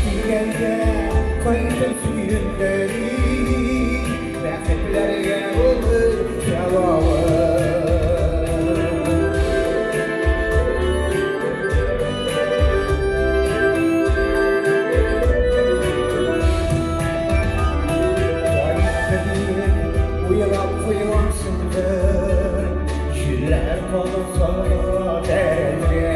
diyende kayıtın suyunları Rahmetlerine olur cevabı Şiller kalırsa derece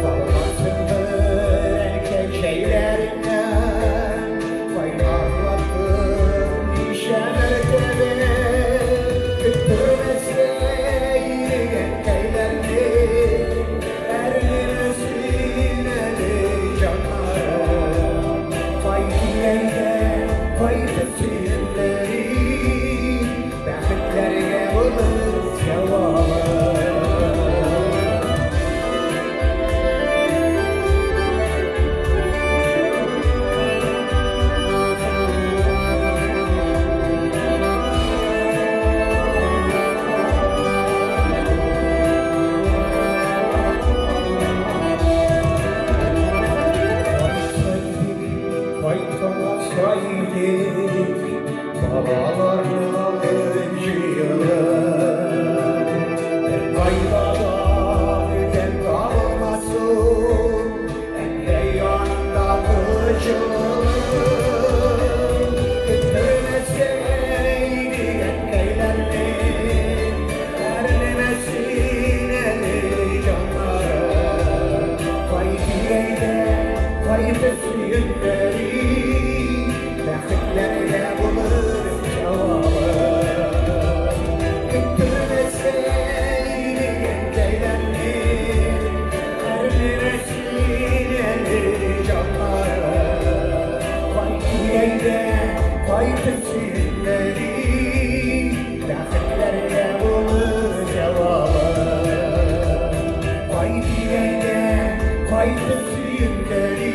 Kalmasındır erkek şeylerinden Kaynaklatır nişanetleri Küttürmezse yürüyen keylerini Erlimesin eli canlarım Faydiyeyde faydı sinirleri Rahmetlerine olur cevabı Babalarını alıcı yıllar Kaybadan öden kalmasın En yanında kılıcılığın Küttürmeseydi enkeylerin Erlemesin eli canları Kaydiyeyde kaydı suyunları Rahmetlerine bulur cevabı Küttürmeseydi enkeylerin Erlemesin eli canları Kaydiyeyde kaydı suyunları Rahmetlerine bulur cevabı Kaydiyeyde kaydı suyunları